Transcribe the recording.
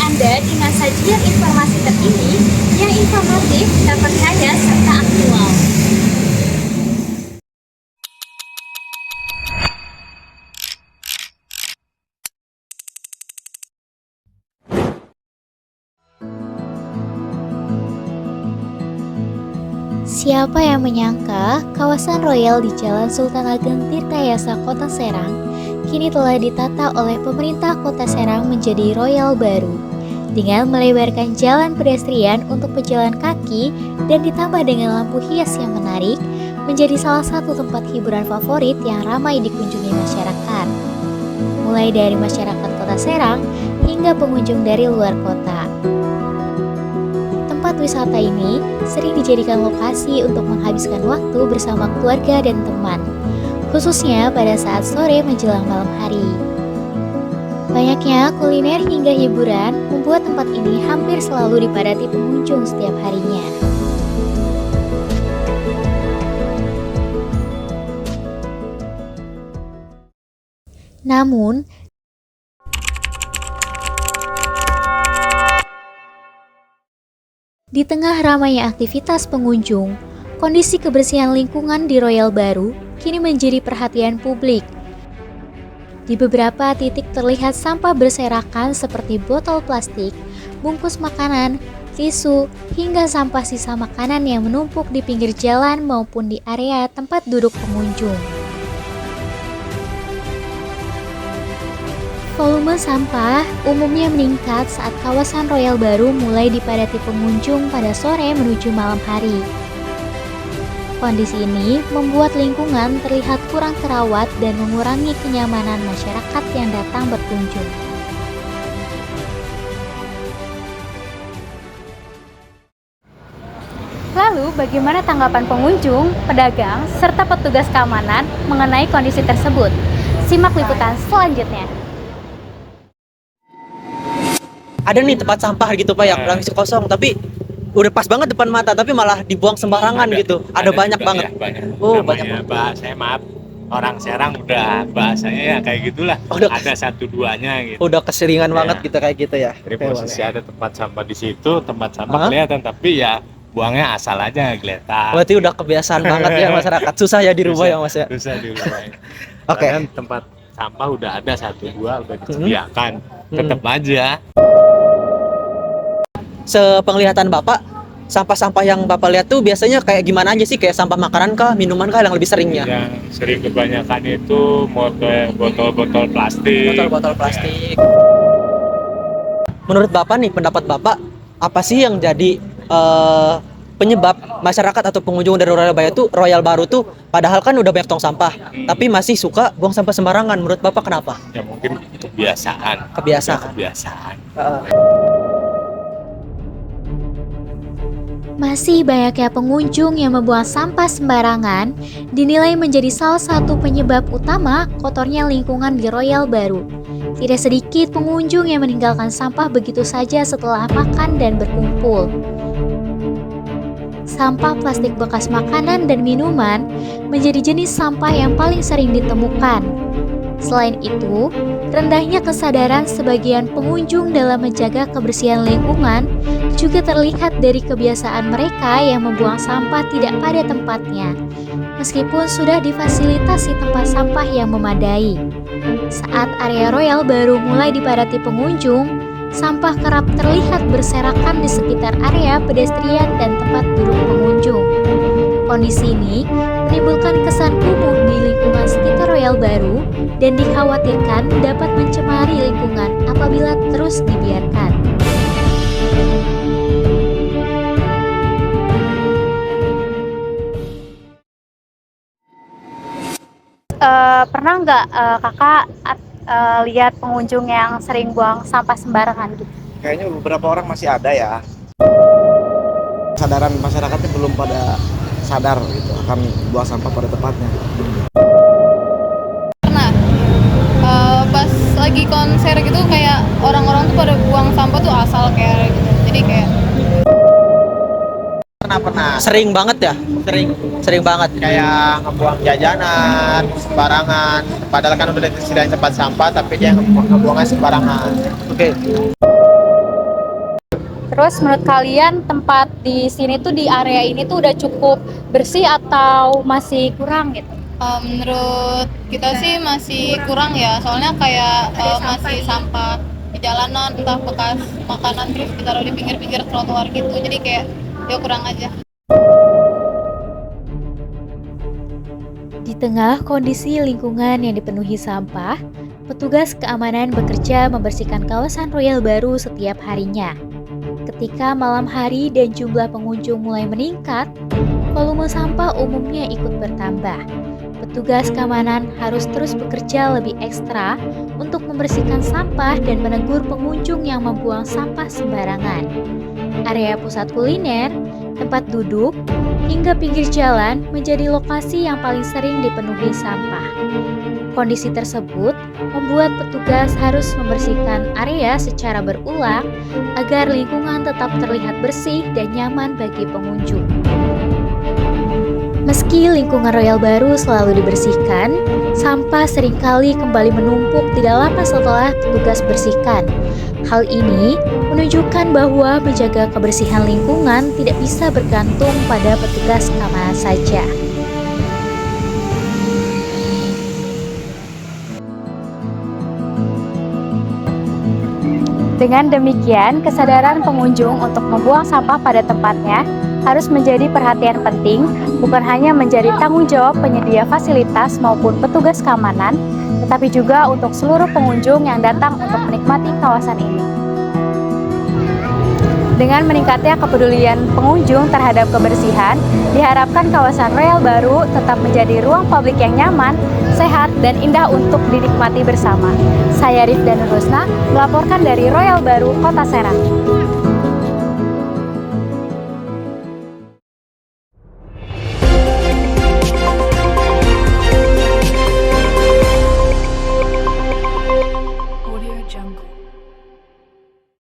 Anda dengan sajian informasi terkini yang informatif, terpercaya, serta aktual. Siapa yang menyangka kawasan royal di Jalan Sultan Ageng Tirtayasa, Kota Serang kini telah ditata oleh pemerintah Kota Serang menjadi royal baru dengan melebarkan jalan pedestrian untuk pejalan kaki dan ditambah dengan lampu hias yang menarik, menjadi salah satu tempat hiburan favorit yang ramai dikunjungi masyarakat. Mulai dari masyarakat Kota Serang hingga pengunjung dari luar kota. Tempat wisata ini sering dijadikan lokasi untuk menghabiskan waktu bersama keluarga dan teman, khususnya pada saat sore menjelang malam hari. Banyaknya kuliner hingga hiburan membuat tempat ini hampir selalu dipadati pengunjung setiap harinya. Namun, di tengah ramainya aktivitas pengunjung, kondisi kebersihan lingkungan di Royal Baru kini menjadi perhatian publik. Di beberapa titik terlihat sampah berserakan seperti botol plastik, bungkus makanan, tisu, hingga sampah sisa makanan yang menumpuk di pinggir jalan maupun di area tempat duduk pengunjung. Volume sampah umumnya meningkat saat kawasan Royal Baru mulai dipadati pengunjung pada sore menuju malam hari. Kondisi ini membuat lingkungan terlihat kurang terawat dan mengurangi kenyamanan masyarakat yang datang berkunjung. Lalu, bagaimana tanggapan pengunjung, pedagang, serta petugas keamanan mengenai kondisi tersebut? Simak liputan selanjutnya. Ada nih tempat sampah gitu Pak yang langsung kosong, tapi udah pas banget depan mata, tapi malah dibuang sembarangan gitu. Ada banyak juga, banget. Ya, banyak. Oh, Namanya banyak banget. bahasanya, maaf, orang Serang udah bahasanya ya kayak gitulah. Ada satu duanya gitu. Udah keseringan Ya. banget gitu kayak gitu ya. Jadi Oke, posisi boleh. ada tempat sampah di situ, tempat sampah Hah? kelihatan, tapi ya buangnya asal aja kelihatan. Berarti udah kebiasaan banget ya masyarakat. Susah ya dirubah ya Mas ya. Susah dirubahin. Oke. Bahkan tempat sampah udah ada satu dua udah disediakan, tetap aja. Sepenglihatan Bapak, sampah-sampah yang Bapak lihat tuh biasanya kayak gimana aja sih? Kayak sampah makanan kah, minuman kah yang lebih seringnya? Yang sering kebanyakan itu botol-botol plastik. Botol-botol plastik. Menurut Bapak nih, pendapat Bapak, apa sih yang jadi penyebab masyarakat atau pengunjung dari Royal Baru tuh padahal kan udah banyak tong sampah, tapi masih suka buang sampah sembarangan? Menurut Bapak kenapa? Ya mungkin kebiasaan. Kebiasaan. Kebiasaan. Masih banyaknya pengunjung yang membuang sampah sembarangan dinilai menjadi salah satu penyebab utama kotornya lingkungan di Royal Baru. Tidak sedikit pengunjung yang meninggalkan sampah begitu saja setelah makan dan berkumpul. Sampah plastik bekas makanan dan minuman menjadi jenis sampah yang paling sering ditemukan. Selain itu, rendahnya kesadaran sebagian pengunjung dalam menjaga kebersihan lingkungan juga terlihat dari kebiasaan mereka yang membuang sampah tidak pada tempatnya, meskipun sudah difasilitasi tempat sampah yang memadai. Saat area Royal Baru mulai dipadati pengunjung, sampah kerap terlihat berserakan di sekitar area pedestrian dan tempat duduk pengunjung. Kondisi ini menimbulkan kesan kumuh di lingkungan sekitar Royal Baru dan dikhawatirkan dapat mencemari lingkungan apabila terus dibiarkan. Pernah nggak kakak lihat pengunjung yang sering buang sampah sembarangan gitu? Kayaknya beberapa orang masih ada ya. Kesadaran masyarakatnya belum pada sadar gitu akan buang sampah pada tempatnya. Pernah pas lagi konser gitu kayak orang-orang tuh pada buang sampah tuh asal kayak gitu. Jadi kayak Pernah Sering banget ya? Sering banget. kayak ngebuang jajanan sembarangan. Padahal kan udah disediain tempat sampah tapi dia ngebuangnya sembarangan. Oke. Terus menurut kalian tempat di sini tuh di area ini tuh udah cukup bersih atau masih kurang gitu? Menurut kita sih masih kurang ya, soalnya kayak masih sampah di jalanan, entah bekas makanan terus ditaruh di pinggir-pinggir trotoar gitu, jadi kayak ya kurang aja. Di tengah kondisi lingkungan yang dipenuhi sampah, petugas keamanan bekerja membersihkan kawasan Royal Baru setiap harinya. Ketika malam hari dan jumlah pengunjung mulai meningkat, volume sampah umumnya ikut bertambah. Petugas keamanan harus terus bekerja lebih ekstra untuk membersihkan sampah dan menegur pengunjung yang membuang sampah sembarangan. Area pusat kuliner, tempat duduk, hingga pinggir jalan menjadi lokasi yang paling sering dipenuhi sampah. Kondisi tersebut membuat petugas harus membersihkan area secara berulang agar lingkungan tetap terlihat bersih dan nyaman bagi pengunjung. Meski lingkungan Royal Baru selalu dibersihkan, sampah seringkali kembali menumpuk tidak lama setelah petugas bersihkan. Hal ini menunjukkan bahwa menjaga kebersihan lingkungan tidak bisa bergantung pada petugas keamanan saja. Dengan demikian, kesadaran pengunjung untuk membuang sampah pada tempatnya harus menjadi perhatian penting, bukan hanya menjadi tanggung jawab penyedia fasilitas maupun petugas keamanan, tetapi juga untuk seluruh pengunjung yang datang untuk menikmati kawasan ini. Dengan meningkatnya kepedulian pengunjung terhadap kebersihan, diharapkan kawasan Royal Baru tetap menjadi ruang publik yang nyaman, sehat, dan indah untuk dinikmati bersama. Saya Rifdana Rusna, melaporkan dari Royal Baru, Kota Serang.